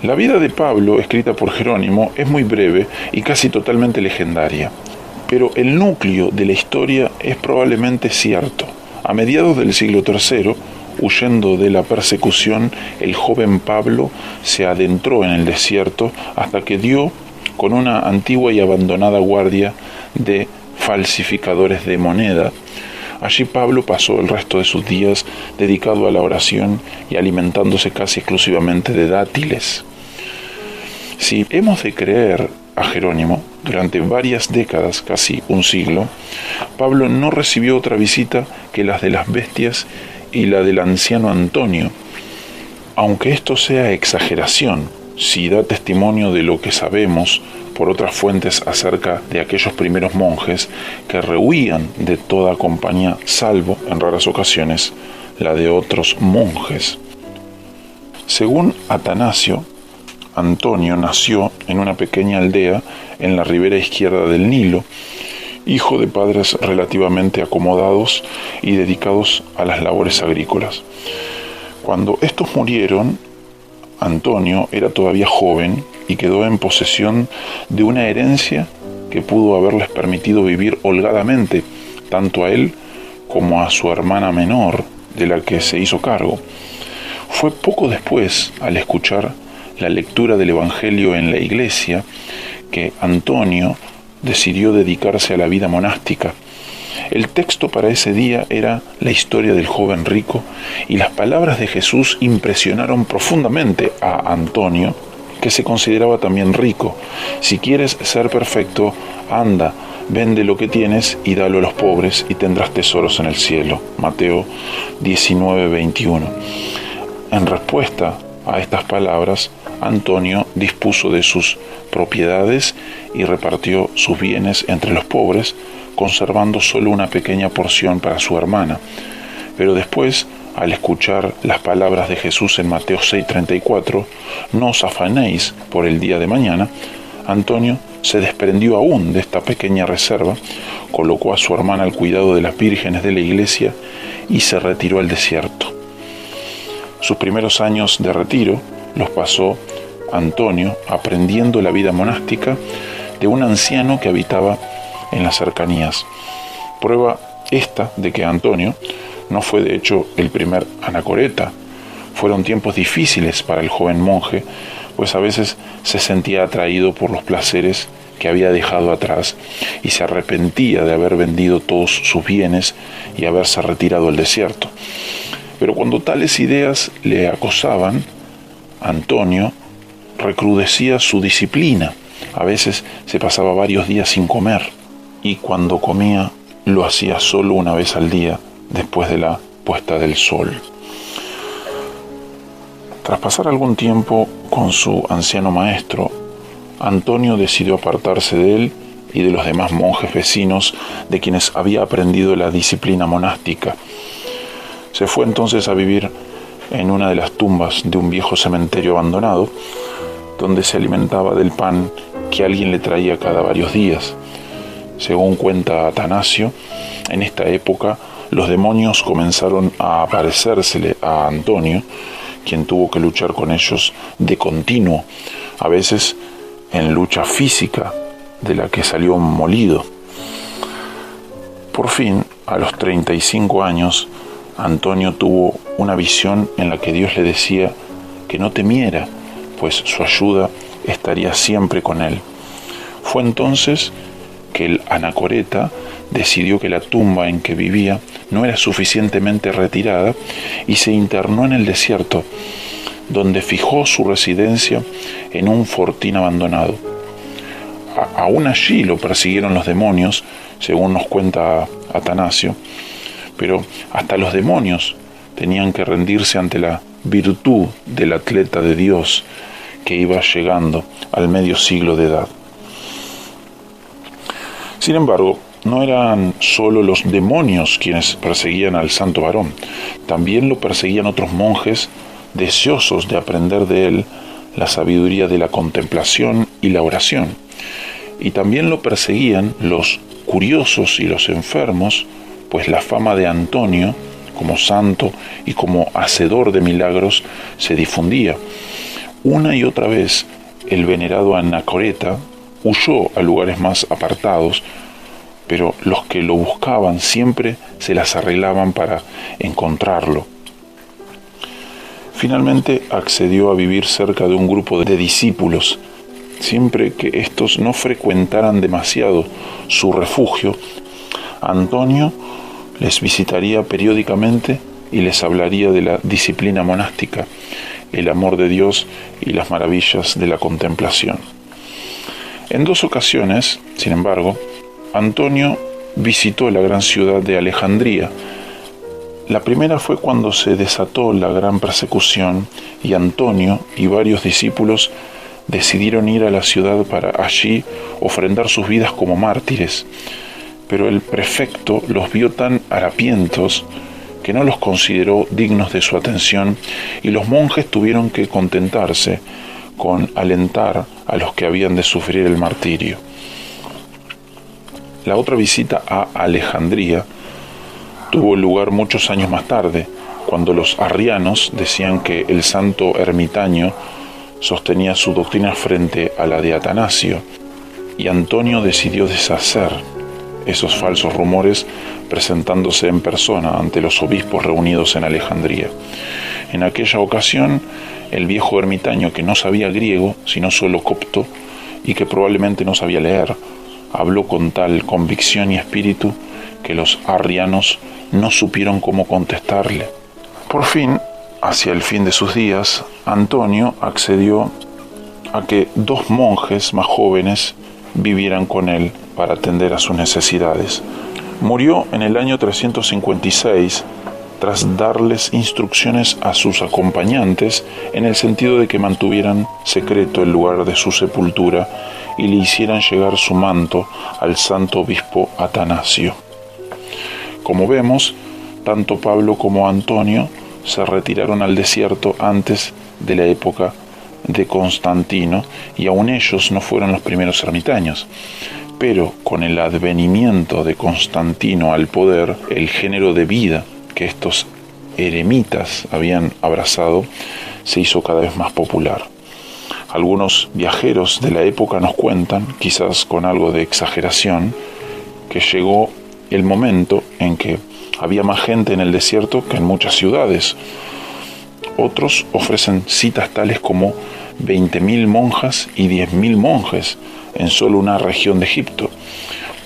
La vida de Pablo, escrita por Jerónimo, es muy breve y casi totalmente legendaria, pero el núcleo de la historia es probablemente cierto. A mediados del siglo III, huyendo de la persecución, el joven Pablo se adentró en el desierto hasta que dio con una antigua y abandonada guardia de falsificadores de moneda. Allí Pablo pasó el resto de sus días dedicado a la oración y alimentándose casi exclusivamente de dátiles. Si hemos de creer a Jerónimo, durante varias décadas, casi un siglo, Pablo no recibió otra visita que las de las bestias y la del anciano Antonio. Aunque esto sea exageración, si da testimonio de lo que sabemos por otras fuentes acerca de aquellos primeros monjes que rehuían de toda compañía, salvo, en raras ocasiones, la de otros monjes. Según Atanasio, Antonio nació en una pequeña aldea en la ribera izquierda del Nilo, hijo de padres relativamente acomodados y dedicados a las labores agrícolas. Cuando estos murieron, Antonio era todavía joven y quedó en posesión de una herencia que pudo haberles permitido vivir holgadamente, tanto a él como a su hermana menor, de la que se hizo cargo. Fue poco después, al escuchar la lectura del Evangelio en la iglesia, que Antonio decidió dedicarse a la vida monástica. El texto para ese día era la historia del joven rico, y las palabras de Jesús impresionaron profundamente a Antonio, que se consideraba también rico. Si quieres ser perfecto, anda, vende lo que tienes y dalo a los pobres y tendrás tesoros en el cielo. Mateo 19:21. En respuesta a estas palabras, Antonio dispuso de sus propiedades y repartió sus bienes entre los pobres, conservando solo una pequeña porción para su hermana. Pero después, al escuchar las palabras de Jesús en Mateo 6:34, no os afanéis por el día de mañana, Antonio se desprendió aún de esta pequeña reserva, colocó a su hermana al cuidado de las vírgenes de la iglesia y se retiró al desierto. Sus primeros años de retiro los pasó Antonio aprendiendo la vida monástica de un anciano que habitaba en las cercanías. Prueba esta de que Antonio no fue de hecho el primer anacoreta. Fueron tiempos difíciles para el joven monje, pues a veces se sentía atraído por los placeres que había dejado atrás y se arrepentía de haber vendido todos sus bienes y haberse retirado al desierto. Pero cuando tales ideas le acosaban, Antonio recrudecía su disciplina. A veces se pasaba varios días sin comer, y cuando comía lo hacía solo una vez al día, después de la puesta del sol. Tras pasar algún tiempo con su anciano maestro, Antonio decidió apartarse de él y de los demás monjes vecinos de quienes había aprendido la disciplina monástica. Se fue entonces a vivir en una de las tumbas de un viejo cementerio abandonado, donde se alimentaba del pan que alguien le traía cada varios días. Según cuenta Atanasio, en esta época los demonios comenzaron a aparecérsele a Antonio, quien tuvo que luchar con ellos de continuo, a veces en lucha física de la que salió molido. Por fin, a los 35 años, Antonio tuvo una visión en la que Dios le decía que no temiera, pues su ayuda estaría siempre con él. Fue entonces que el anacoreta decidió que la tumba en que vivía no era suficientemente retirada y se internó en el desierto, donde fijó su residencia en un fortín abandonado. Aún allí lo persiguieron los demonios, según nos cuenta Atanasio, pero hasta los demonios tenían que rendirse ante la virtud del atleta de Dios que iba llegando al medio siglo de edad. Sin embargo, no eran solo los demonios quienes perseguían al santo varón, también lo perseguían otros monjes deseosos de aprender de él la sabiduría de la contemplación y la oración. Y también lo perseguían los curiosos y los enfermos, pues la fama de Antonio como santo y como hacedor de milagros se difundía. Una y otra vez el venerado Anacoreta huyó a lugares más apartados, pero los que lo buscaban siempre se las arreglaban para encontrarlo. Finalmente accedió a vivir cerca de un grupo de discípulos, siempre que éstos no frecuentaran demasiado su refugio. Antonio les visitaría periódicamente y les hablaría de la disciplina monástica, el amor de Dios y las maravillas de la contemplación. En 2 ocasiones, sin embargo, Antonio visitó la gran ciudad de Alejandría. La primera fue cuando se desató la gran persecución y Antonio y varios discípulos decidieron ir a la ciudad para allí ofrendar sus vidas como mártires. Pero el prefecto los vio tan harapientos que no los consideró dignos de su atención y los monjes tuvieron que contentarse con alentar a los que habían de sufrir el martirio. La otra visita a Alejandría tuvo lugar muchos años más tarde, cuando los arrianos decían que el santo ermitaño sostenía su doctrina frente a la de Atanasio, y Antonio decidió deshacer esos falsos rumores presentándose en persona ante los obispos reunidos en Alejandría. En aquella ocasión, el viejo ermitaño, que no sabía griego, sino solo copto, y que probablemente no sabía leer, habló con tal convicción y espíritu que los arrianos no supieron cómo contestarle. Por fin, hacia el fin de sus días, Antonio accedió a que 2 monjes más jóvenes vivieran con él para atender a sus necesidades. Murió en el año 356 tras darles instrucciones a sus acompañantes en el sentido de que mantuvieran secreto el lugar de su sepultura y le hicieran llegar su manto al santo obispo Atanasio. Como vemos, tanto Pablo como Antonio se retiraron al desierto antes de la época de Constantino y aun ellos no fueron los primeros ermitaños. Pero con el advenimiento de Constantino al poder, el género de vida que estos eremitas habían abrazado se hizo cada vez más popular. Algunos viajeros de la época nos cuentan, quizás con algo de exageración, que llegó el momento en que había más gente en el desierto que en muchas ciudades. Otros ofrecen citas tales como 20.000 monjas y 10.000 monjes en solo una región de Egipto.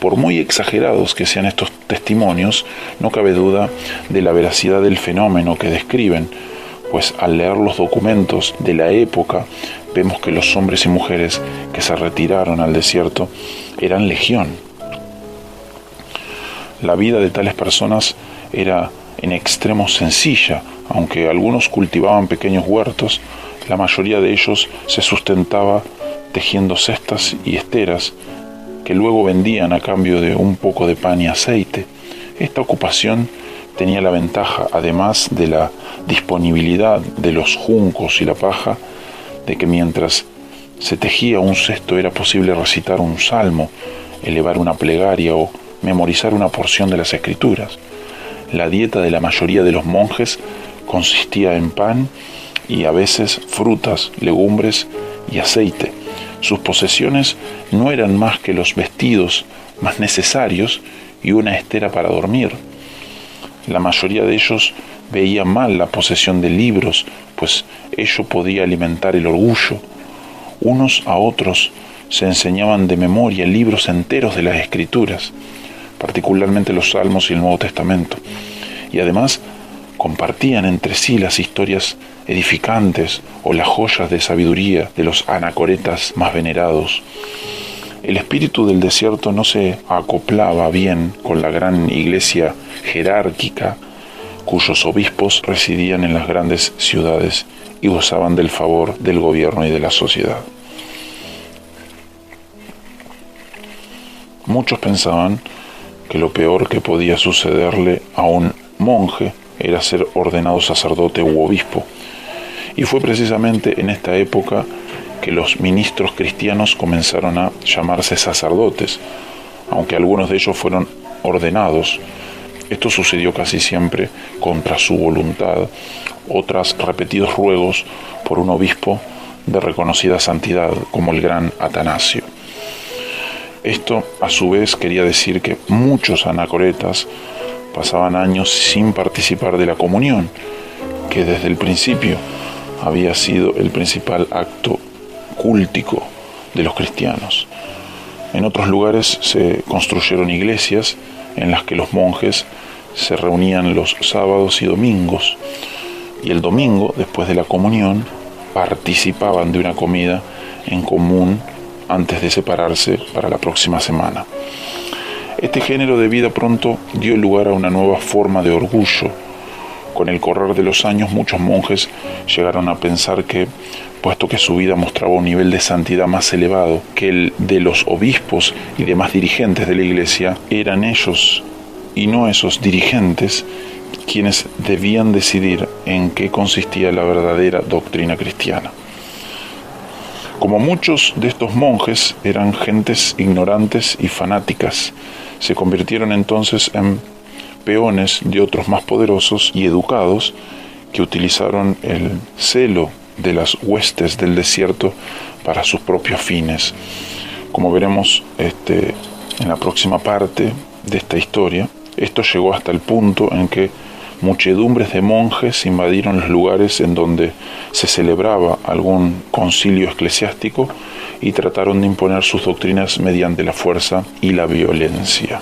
Por muy exagerados que sean estos testimonios, no cabe duda de la veracidad del fenómeno que describen, pues al leer los documentos de la época vemos que los hombres y mujeres que se retiraron al desierto eran legión. La vida de tales personas era en extremo sencilla, aunque algunos cultivaban pequeños huertos, la mayoría de ellos se sustentaba tejiendo cestas y esteras que luego vendían a cambio de un poco de pan y aceite. Esta ocupación tenía la ventaja, además de la disponibilidad de los juncos y la paja, de que mientras se tejía un cesto era posible recitar un salmo, elevar una plegaria o memorizar una porción de las Escrituras. La dieta de la mayoría de los monjes consistía en pan y a veces frutas, legumbres y aceite. Sus posesiones no eran más que los vestidos más necesarios y una estera para dormir. La mayoría de ellos veía mal la posesión de libros, pues ello podía alimentar el orgullo. Unos a otros se enseñaban de memoria libros enteros de las Escrituras, particularmente los Salmos y el Nuevo Testamento, y además compartían entre sí las historias edificantes o las joyas de sabiduría de los anacoretas más venerados. El espíritu del desierto no se acoplaba bien con la gran iglesia jerárquica, cuyos obispos residían en las grandes ciudades y gozaban del favor del gobierno y de la sociedad. Muchos pensaban que lo peor que podía sucederle a un monje era ser ordenado sacerdote u obispo. Y fue precisamente en esta época que los ministros cristianos comenzaron a llamarse sacerdotes, aunque algunos de ellos fueron ordenados. Esto sucedió casi siempre contra su voluntad o tras repetidos ruegos por un obispo de reconocida santidad, como el gran Atanasio. Esto, a su vez, quería decir que muchos anacoretas pasaban años sin participar de la comunión, que desde el principio había sido el principal acto cúltico de los cristianos. En otros lugares se construyeron iglesias en las que los monjes se reunían los sábados y domingos, y el domingo, después de la comunión, participaban de una comida en común antes de separarse para la próxima semana. Este género de vida pronto dio lugar a una nueva forma de orgullo. Con el correr de los años, muchos monjes llegaron a pensar que, puesto que su vida mostraba un nivel de santidad más elevado que el de los obispos y demás dirigentes de la Iglesia, eran ellos y no esos dirigentes quienes debían decidir en qué consistía la verdadera doctrina cristiana. Como muchos de estos monjes eran gentes ignorantes y fanáticas, se convirtieron entonces en peones de otros más poderosos y educados que utilizaron el celo de las huestes del desierto para sus propios fines. Como veremos en la próxima parte de esta historia, esto llegó hasta el punto en que muchedumbres de monjes invadieron los lugares en donde se celebraba algún concilio eclesiástico y trataron de imponer sus doctrinas mediante la fuerza y la violencia.